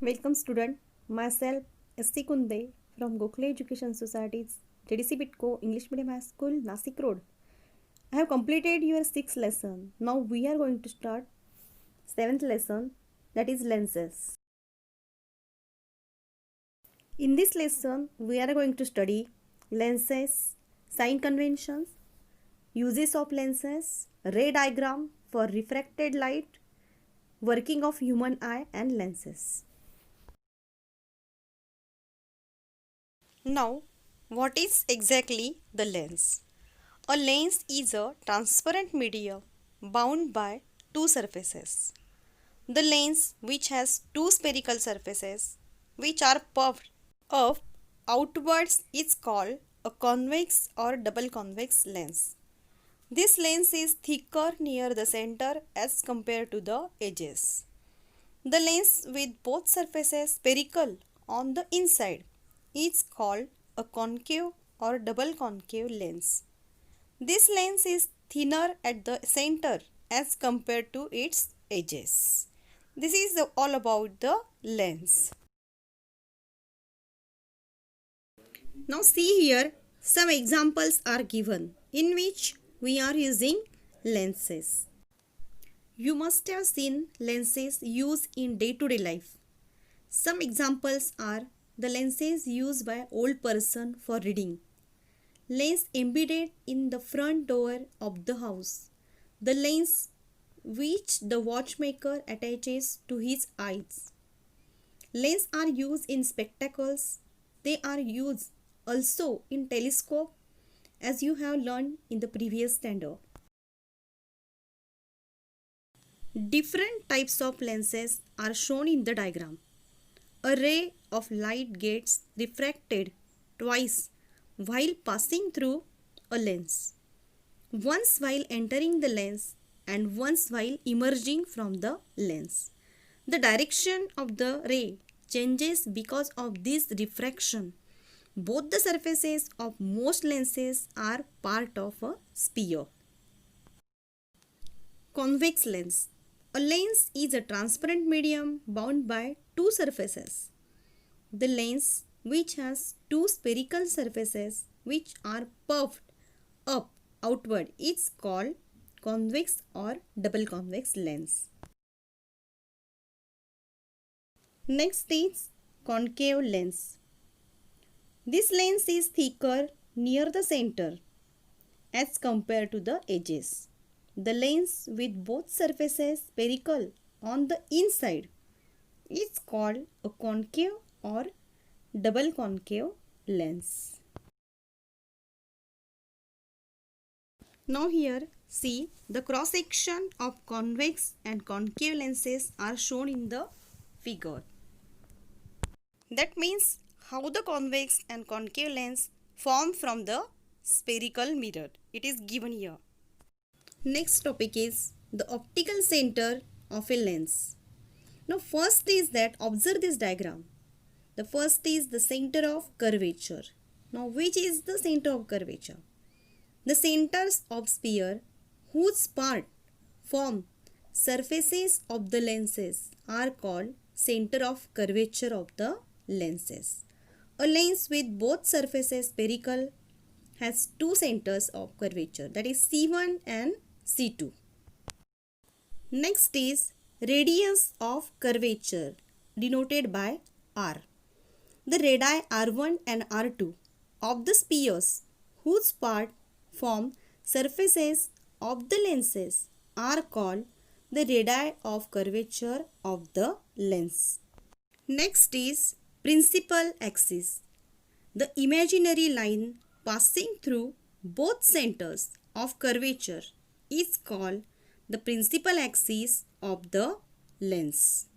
Welcome student, myself S.C. Kunde from Gokhale Education Society's JDC Bitco English Medium High School, Nasik Road. I have completed your 6th lesson. Now we are going to start 7th lesson, that is lenses. In this lesson we are going to study lenses, sign conventions, uses of lenses, ray diagram for refracted light, working of human eye and lenses. Now, what is exactly the lens? A lens is a transparent medium bound by two surfaces. The lens, which has two spherical surfaces which are puffed up outwards, is called a convex or double convex lens. This lens is thicker near the center as compared to the edges. The lens with both surfaces spherical on the inside is called a concave or double concave lens. This lens is thinner at the center as compared to its edges. This is all about the lens. Now see here, some examples are given in which we are using lenses. You must have seen lenses used in day-to-day life. Some examples are the lenses used by old person for reading. Lens embedded in the front door of the house. The lens which the watchmaker attaches to his eyes. Lenses are used in spectacles. They are used also in telescope, as you have learned in the previous standard. Different types of lenses are shown in the diagram. A ray of light gets refracted twice while passing through a lens. Once while entering the lens and once while emerging from the lens. The direction of the ray changes because of this refraction. Both the surfaces of most lenses are part of a sphere. Convex lens. A lens is a transparent medium bound by two surfaces. The lens, which has two spherical surfaces which are puffed up outward, is called convex or double convex lens. Next is concave lens. This lens is thicker near the center as compared to the edges. The lens with both surfaces spherical on the inside is called a concave or double concave lens. Now here see the cross section of convex and concave lenses are shown in the figure. That means how the convex and concave lens form from the spherical mirror. It is given here. Next topic is the optical center of a lens. Now first is that observe this diagram. The first is the center of curvature. Now which is the center of curvature? The centers of sphere whose part form surfaces of the lenses are called center of curvature of the lenses. A lens with both surfaces spherical has two centers of curvature, that is C1 and C2. Next is radius of curvature denoted by R. The radii R1 and R2 of the spheres whose part form surfaces of the lenses are called the radii of curvature of the lens. Next is principal axis. The imaginary line passing through both centers of curvature is called the principal axis of the lens.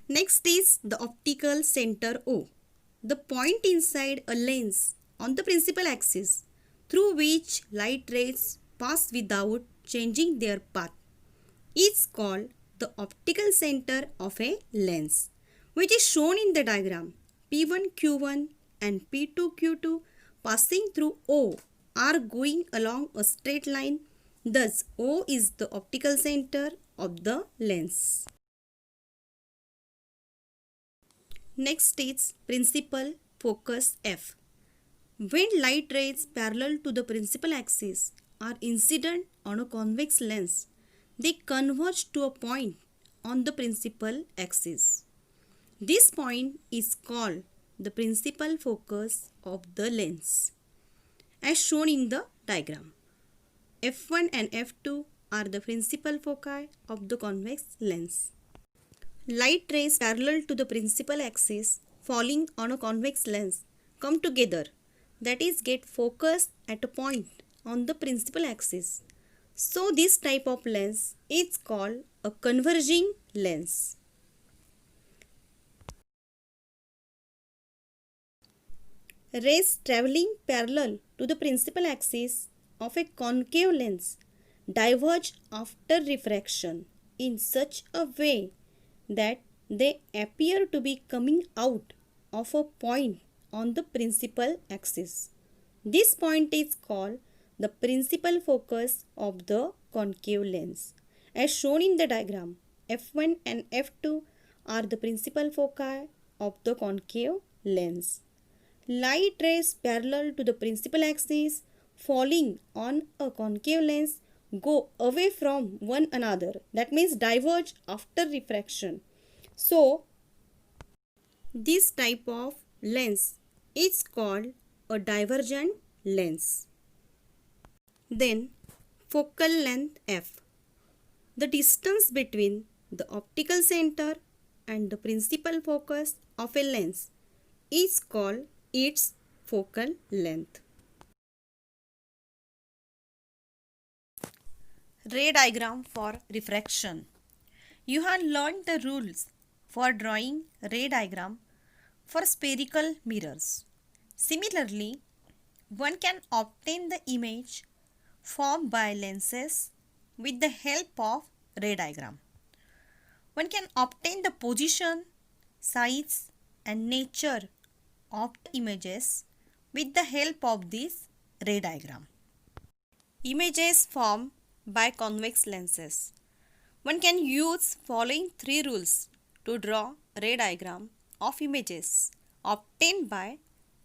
Next is the optical center O. The point inside a lens on the principal axis through which light rays pass without changing their path is called the optical center of a lens, which is shown in the diagram. P1Q1 and P2Q2 passing through O are going along a straight line. Thus, O is the optical center of the lens. Next is principal focus F. When light rays parallel to the principal axis are incident on a convex lens, they converge to a point on the principal axis. This point is called the principal focus of the lens, as shown in the diagram. F1 and F2 are the principal foci of the convex lens. Light rays parallel to the principal axis falling on a convex lens come together, that is, get focused at a point on the principal axis. So this type of lens is called a converging lens. Rays traveling parallel to the principal axis of a concave lens diverge after refraction in such a way that they appear to be coming out of a point on the principal axis. This point is called the principal focus of the concave lens. As shown in the diagram, F1 and F2 are the principal foci of the concave lens. Light rays parallel to the principal axis falling on a concave lens go away from one another, that means diverge after refraction. So this type of lens is called a divergent lens. Then focal length F. The distance between the optical center and the principal focus of a lens is called its focal length. Ray diagram for refraction. You have learned the rules for drawing ray diagram for spherical mirrors. Similarly, one can obtain the image formed by lenses with the help of ray diagram. One can obtain the position, size and nature of the images with the help of this ray diagram. Images formed by convex lenses. One can use following three rules to draw ray diagram of images obtained by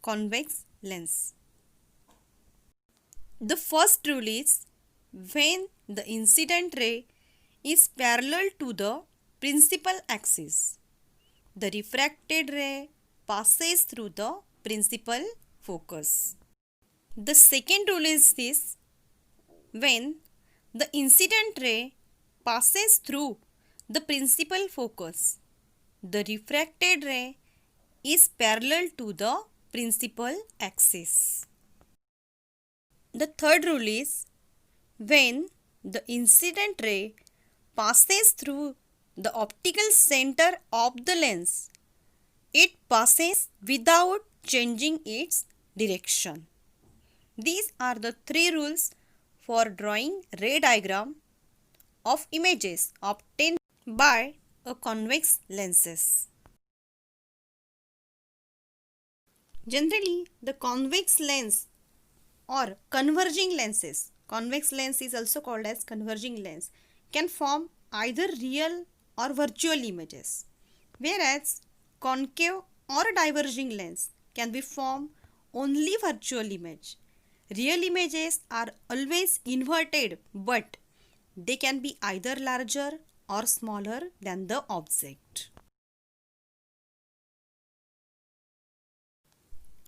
convex lens. The first rule is when the incident ray is parallel to the principal axis, the refracted ray passes through the principal focus. The second rule is this: when the incident ray passes through the principal focus, the refracted ray is parallel to the principal axis. The third rule is when the incident ray passes through the optical center of the lens, it passes without changing its direction. These are the three rules for drawing ray diagram of images obtained by a convex lenses. Generally, the convex lens or converging lenses, convex lens is also called as converging lens, can form either real or virtual images, whereas concave or diverging lens can be formed only virtual image. Real images are always inverted, but they can be either larger or smaller than the object.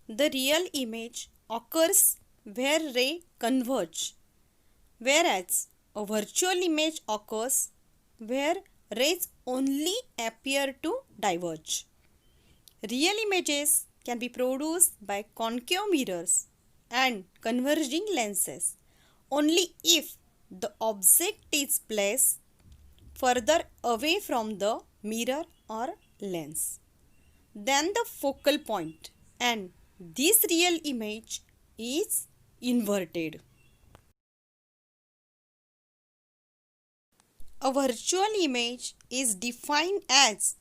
The real image occurs where rays converge, whereas a virtual image occurs where rays only appear to diverge. Real images can be produced by concave mirrors and converging lenses only if the object is placed further away from the mirror or lens than the focal point, and this real image is inverted. A virtual image is defined as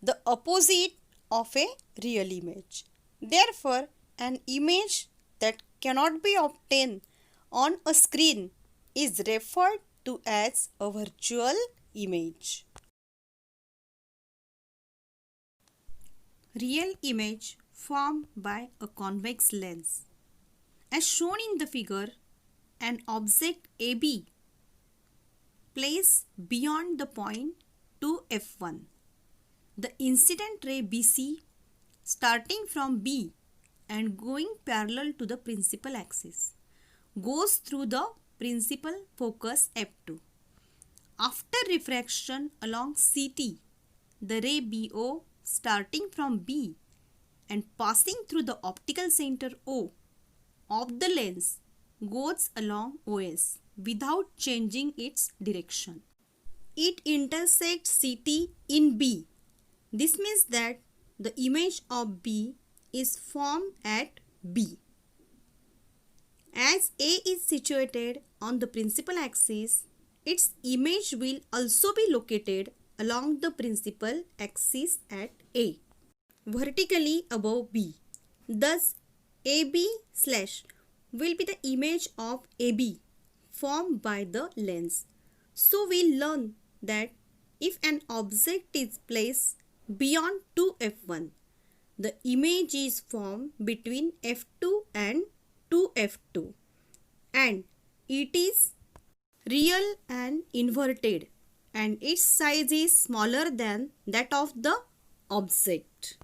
the opposite of a real image. Therefore, an image that cannot be obtained on a screen is referred to as a virtual image. real image formed by a convex lens. As shown in the figure, an object AB placed beyond the point 2f1. The incident ray BC starting from B and going parallel to the principal axis goes through the principal focus f2. After refraction along CT, the ray BO starting from B and passing through the optical center O of the lens goes along OS without changing its direction. It intersects CT in B. This means that the image of B is formed at B. As A is situated on the principal axis, its image will also be located along the principal axis at A, vertically above B. Thus, AB slash will be the image of AB formed by the lens. So, we learn that if an object is placed beyond 2f1, the image is formed between f2 and 2f2 and it is real and inverted and its size is smaller than that of the object.